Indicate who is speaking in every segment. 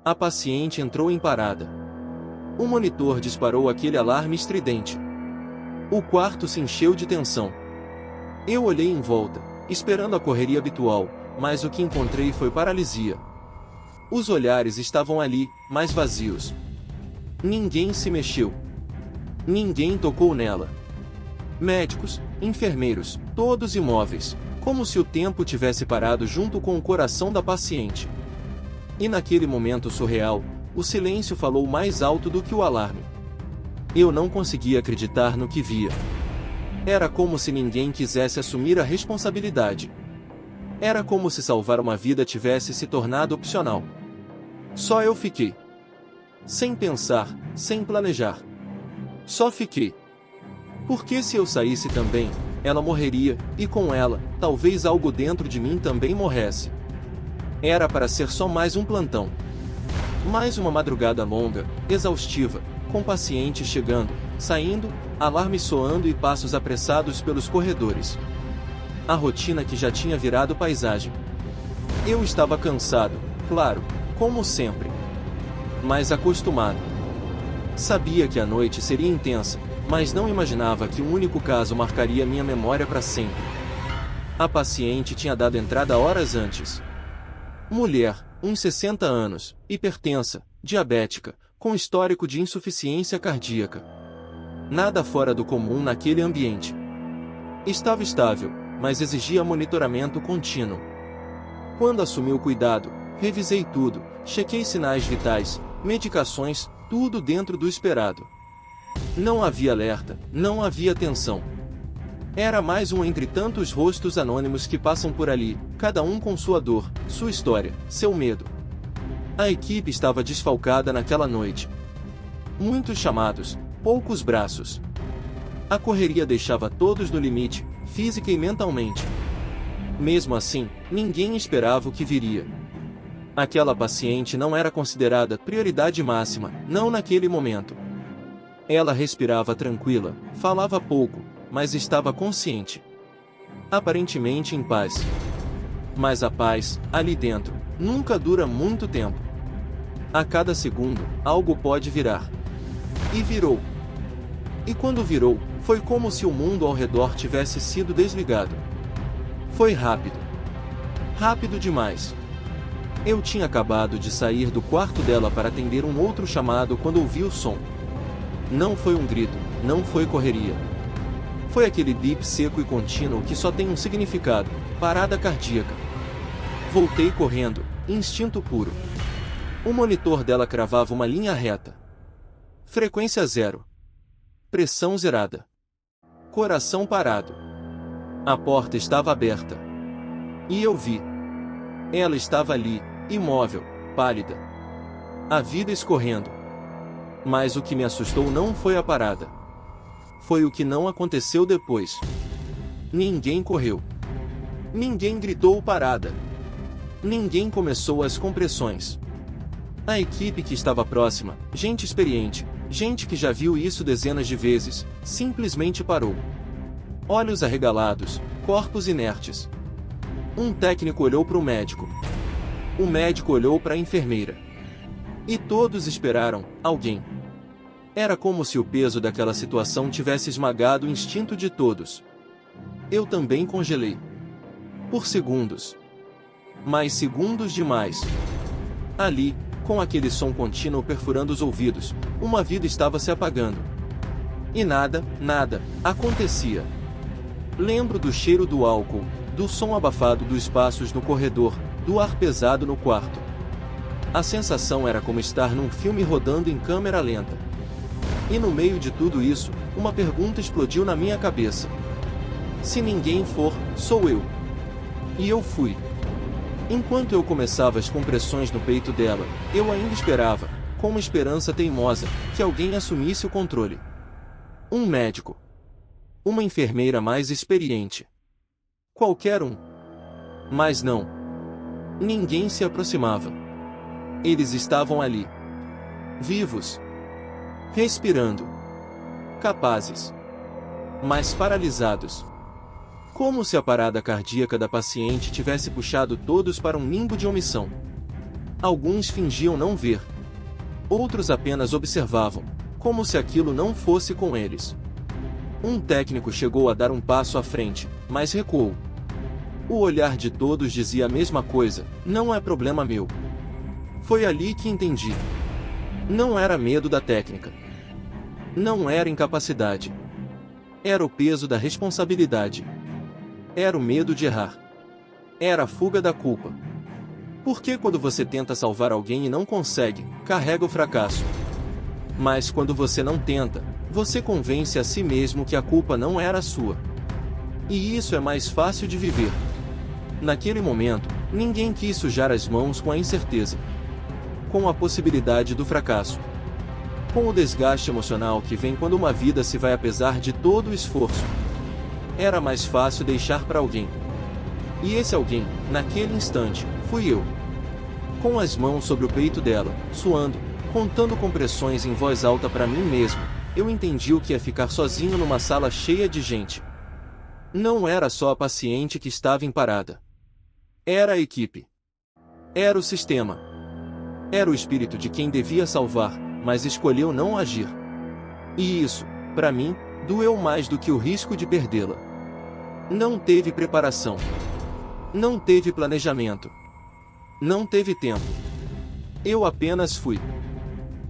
Speaker 1: A paciente entrou em parada. O monitor disparou aquele alarme estridente. O quarto se encheu de tensão. Eu olhei em volta, esperando a correria habitual, mas o que encontrei foi paralisia. Os olhares estavam ali, mas vazios. Ninguém se mexeu. Ninguém tocou nela. Médicos, enfermeiros, todos imóveis, como se o tempo tivesse parado junto com o coração da paciente. E naquele momento surreal, o silêncio falou mais alto do que o alarme. Eu não conseguia acreditar no que via. Era como se ninguém quisesse assumir a responsabilidade. Era como se salvar uma vida tivesse se tornado opcional. Só eu fiquei. Sem pensar, sem planejar. Só fiquei. Porque se eu saísse também, ela morreria, e com ela, talvez algo dentro de mim também morresse. Era para ser só mais um plantão. Mais uma madrugada longa, exaustiva, com pacientes chegando, saindo, alarmes soando e passos apressados pelos corredores. A rotina que já tinha virado paisagem. Eu estava cansado, claro, como sempre. Mas acostumado. Sabia que a noite seria intensa, mas não imaginava que um único caso marcaria minha memória para sempre. A paciente tinha dado entrada horas antes. Mulher, uns 60 anos, hipertensa, diabética, com histórico de insuficiência cardíaca. Nada fora do comum naquele ambiente. Estava estável, mas exigia monitoramento contínuo. Quando assumi o cuidado, revisei tudo, chequei sinais vitais, medicações, tudo dentro do esperado. Não havia alerta, não havia tensão. Era mais um entre tantos rostos anônimos que passam por ali, cada um com sua dor, sua história, seu medo. A equipe estava desfalcada naquela noite. Muitos chamados, poucos braços. A correria deixava todos no limite, física e mentalmente. Mesmo assim, ninguém esperava o que viria. Aquela paciente não era considerada prioridade máxima, não naquele momento. Ela respirava tranquila, falava pouco, mas estava consciente. Aparentemente em paz. Mas a paz, ali dentro, nunca dura muito tempo. A cada segundo, algo pode virar. E virou. E quando virou, foi como se o mundo ao redor tivesse sido desligado. Foi rápido. Rápido demais. Eu tinha acabado de sair do quarto dela para atender um outro chamado quando ouvi o som. Não foi um grito, não foi correria. Foi aquele bip seco e contínuo que só tem um significado: parada cardíaca. Voltei correndo, instinto puro. O monitor dela cravava uma linha reta. Frequência 0. Pressão zerada. Coração parado. A porta estava aberta. E eu vi. Ela estava ali, imóvel, pálida. A vida escorrendo. Mas o que me assustou não foi a parada. Foi o que não aconteceu depois. Ninguém correu. Ninguém gritou parada. Ninguém começou as compressões. A equipe que estava próxima, gente experiente, gente que já viu isso dezenas de vezes, simplesmente parou. Olhos arregalados, corpos inertes. Um técnico olhou para o médico. O médico olhou para a enfermeira. E todos esperaram alguém. Era como se o peso daquela situação tivesse esmagado o instinto de todos. Eu também congelei. Por segundos. Mas segundos demais. Ali, com aquele som contínuo perfurando os ouvidos, uma vida estava se apagando. E nada acontecia. Lembro do cheiro do álcool, do som abafado dos passos no corredor, do ar pesado no quarto. A sensação era como estar num filme rodando em câmera lenta. E no meio de tudo isso, uma pergunta explodiu na minha cabeça. Se ninguém for, sou eu. E eu fui. Enquanto eu começava as compressões no peito dela, eu ainda esperava, com uma esperança teimosa, que alguém assumisse o controle. Um médico. Uma enfermeira mais experiente. Qualquer um. Mas não. Ninguém se aproximava. Eles estavam ali. Vivos. Respirando. Capazes. Mas paralisados. Como se a parada cardíaca da paciente tivesse puxado todos para um limbo de omissão. Alguns fingiam não ver. Outros apenas observavam, como se aquilo não fosse com eles. Um técnico chegou a dar um passo à frente, mas recuou. O olhar de todos dizia a mesma coisa: não é problema meu. Foi ali que entendi. Não era medo da técnica. Não era incapacidade. Era o peso da responsabilidade. Era o medo de errar. Era a fuga da culpa. Porque quando você tenta salvar alguém e não consegue, carrega o fracasso. Mas quando você não tenta, você convence a si mesmo que a culpa não era sua. E isso é mais fácil de viver. Naquele momento, ninguém quis sujar as mãos com a incerteza, com a possibilidade do fracasso, com o desgaste emocional que vem quando uma vida se vai apesar de todo o esforço. Era mais fácil deixar para alguém. E esse alguém, naquele instante, fui eu. Com as mãos sobre o peito dela, suando, contando compressões em voz alta para mim mesmo, eu entendi o que é ficar sozinho numa sala cheia de gente. Não era só a paciente que estava em parada. Era a equipe. Era o sistema. Era o espírito de quem devia salvar, mas escolheu não agir. E isso, para mim, doeu mais do que o risco de perdê-la. Não teve preparação. Não teve planejamento. Não teve tempo. Eu apenas fui.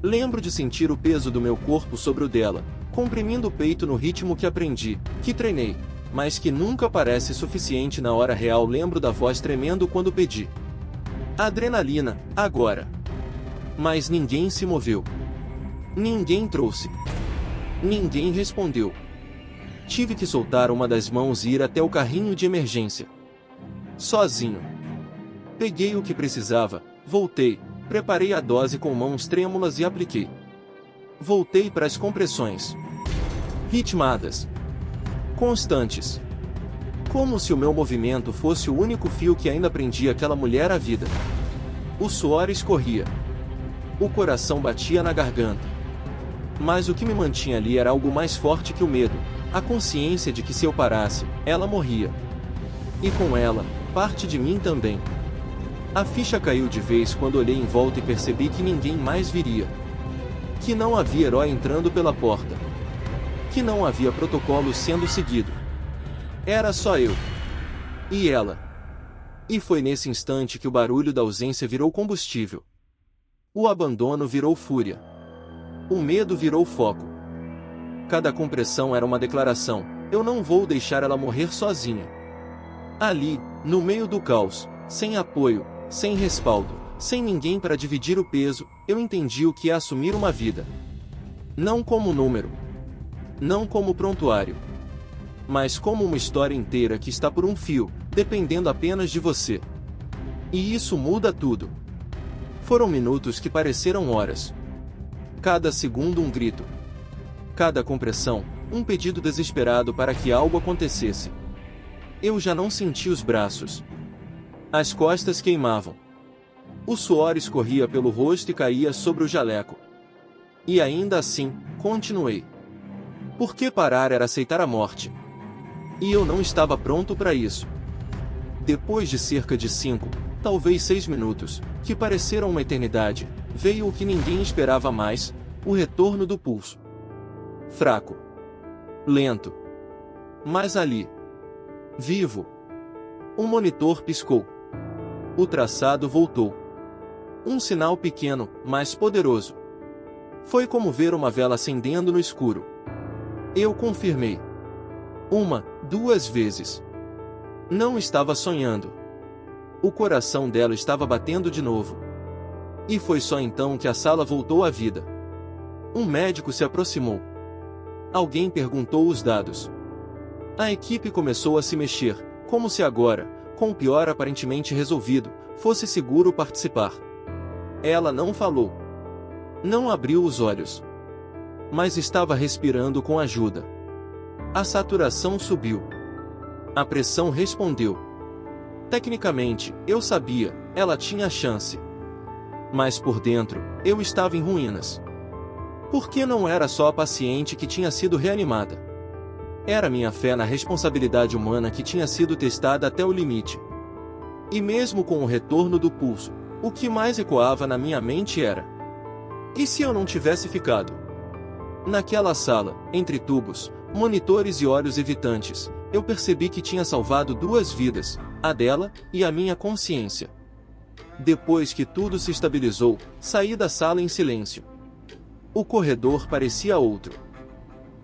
Speaker 1: Lembro de sentir o peso do meu corpo sobre o dela, comprimindo o peito no ritmo que aprendi, que treinei, mas que nunca parece suficiente na hora real. Lembro da voz tremendo quando pedi. Adrenalina, agora. Mas ninguém se moveu. Ninguém trouxe. Ninguém respondeu. Tive que soltar uma das mãos e ir até o carrinho de emergência. Sozinho. Peguei o que precisava, voltei, preparei a dose com mãos trêmulas e apliquei. Voltei para as compressões. Ritmadas. Constantes. Como se o meu movimento fosse o único fio que ainda prendia aquela mulher à vida. O suor escorria. O coração batia na garganta. Mas o que me mantinha ali era algo mais forte que o medo, a consciência de que se eu parasse, ela morria. E com ela, parte de mim também. A ficha caiu de vez quando olhei em volta e percebi que ninguém mais viria. Que não havia herói entrando pela porta. Que não havia protocolo sendo seguido. Era só eu. E ela. E foi nesse instante que o barulho da ausência virou combustível. O abandono virou fúria. O medo virou foco. Cada compressão era uma declaração: eu não vou deixar ela morrer sozinha. Ali, no meio do caos, sem apoio, sem respaldo, sem ninguém para dividir o peso, eu entendi o que é assumir uma vida. Não como número. Não como prontuário. Mas como uma história inteira que está por um fio, dependendo apenas de você. E isso muda tudo. Foram minutos que pareceram horas. Cada segundo um grito. Cada compressão, um pedido desesperado para que algo acontecesse. Eu já não senti os braços. As costas queimavam. O suor escorria pelo rosto e caía sobre o jaleco. E ainda assim, continuei. Porque parar era aceitar a morte. E eu não estava pronto para isso. Depois de cerca de 5, talvez 6 minutos, que pareceram uma eternidade, veio o que ninguém esperava mais, o retorno do pulso. Fraco. Lento. Mas ali. Vivo. Um monitor piscou. O traçado voltou. Um sinal pequeno, mas poderoso. Foi como ver uma vela acendendo no escuro. Eu confirmei. 1, 2 vezes. Não estava sonhando. O coração dela estava batendo de novo. E foi só então que a sala voltou à vida. Um médico se aproximou. Alguém perguntou os dados. A equipe começou a se mexer, como se agora, com o pior aparentemente resolvido, fosse seguro participar. Ela não falou. Não abriu os olhos. Mas estava respirando com ajuda. A saturação subiu. A pressão respondeu. Tecnicamente, eu sabia, ela tinha chance. Mas por dentro, eu estava em ruínas. Porque não era só a paciente que tinha sido reanimada. Era minha fé na responsabilidade humana que tinha sido testada até o limite. E mesmo com o retorno do pulso, O que mais ecoava na minha mente era: e se eu não tivesse ficado? Naquela sala, entre tubos, monitores e olhos evitantes, eu percebi que tinha salvado 2 vidas, a dela e a minha consciência. Depois que tudo se estabilizou, saí da sala em silêncio. O corredor parecia outro.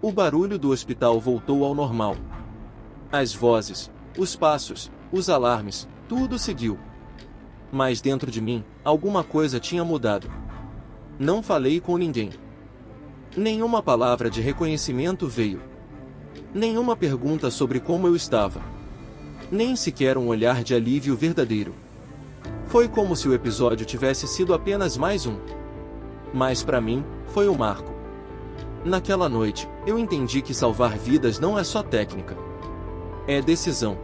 Speaker 1: O barulho do hospital voltou ao normal. As vozes, os passos, os alarmes, tudo seguiu. Mas dentro de mim, alguma coisa tinha mudado. Não falei com ninguém. Nenhuma palavra de reconhecimento veio. Nenhuma pergunta sobre como eu estava. Nem sequer um olhar de alívio verdadeiro. Foi como se o episódio tivesse sido apenas mais um. Mas para mim, foi o marco. Naquela noite, eu entendi que salvar vidas não é só técnica. É decisão,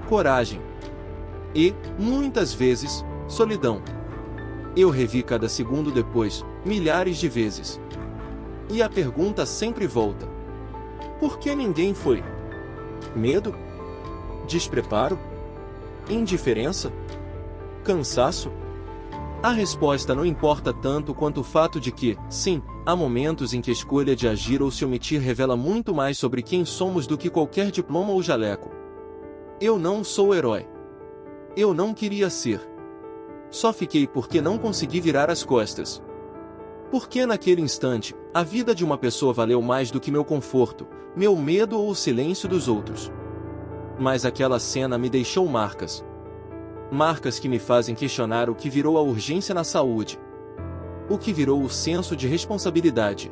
Speaker 1: coragem e, muitas vezes, solidão. Eu revi cada segundo depois, milhares de vezes. E a pergunta sempre volta: por que ninguém foi? Medo? Despreparo? Indiferença? Cansaço? A resposta não importa tanto quanto o fato de que, sim, há momentos em que a escolha de agir ou se omitir revela muito mais sobre quem somos do que qualquer diploma ou jaleco. Eu não sou herói. Eu não queria ser. Só fiquei porque não consegui virar as costas. Porque naquele instante, a vida de uma pessoa valeu mais do que meu conforto, meu medo ou o silêncio dos outros. Mas aquela cena me deixou marcas. Marcas que me fazem questionar o que virou a urgência na saúde. O que virou o senso de responsabilidade.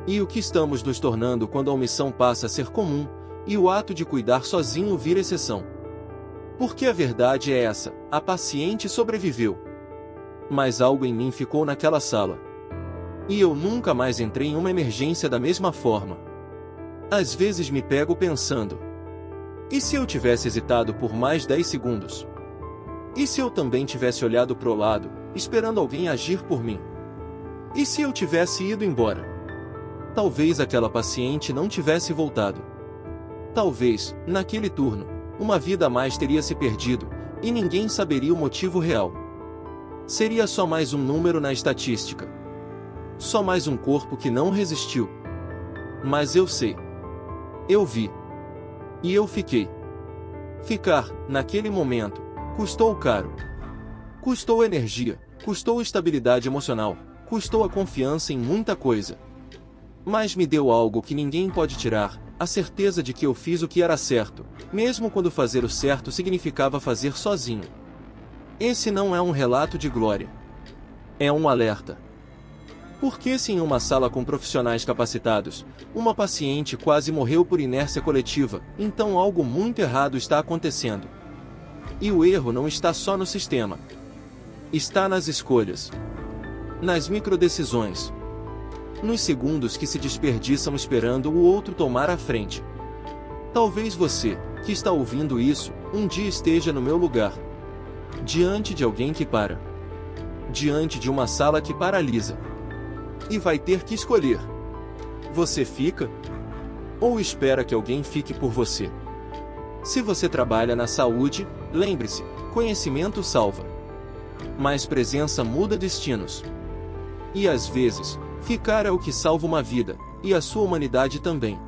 Speaker 1: E o que estamos nos tornando quando a omissão passa a ser comum, e o ato de cuidar sozinho vira exceção. Porque a verdade é essa: a paciente sobreviveu. Mas algo em mim ficou naquela sala. E eu nunca mais entrei em uma emergência da mesma forma. Às vezes me pego pensando: e se eu tivesse hesitado por mais 10 segundos? E se eu também tivesse olhado pro lado, esperando alguém agir por mim? E se eu tivesse ido embora? Talvez aquela paciente não tivesse voltado. Talvez, naquele turno, uma vida a mais teria se perdido, e ninguém saberia o motivo real. Seria só mais um número na estatística. Só mais um corpo que não resistiu. Mas eu sei. Eu vi. E eu fiquei. Ficar, naquele momento, custou caro. Custou energia, custou estabilidade emocional, custou a confiança em muita coisa. Mas me deu algo que ninguém pode tirar: a certeza de que eu fiz o que era certo, mesmo quando fazer o certo significava fazer sozinho. Esse não é um relato de glória. É um alerta. Porque se em uma sala com profissionais capacitados, uma paciente quase morreu por inércia coletiva, então algo muito errado está acontecendo. E o erro não está só no sistema. Está nas escolhas. Nas microdecisões. Nos segundos que se desperdiçam esperando o outro tomar a frente. Talvez você, que está ouvindo isso, um dia esteja no meu lugar. Diante de alguém que para. Diante de uma sala que paralisa. E vai ter que escolher. Você fica? Ou espera que alguém fique por você? Se você trabalha na saúde, lembre-se: conhecimento salva. Mas presença muda destinos. E às vezes, ficar é o que salva uma vida, e a sua humanidade também.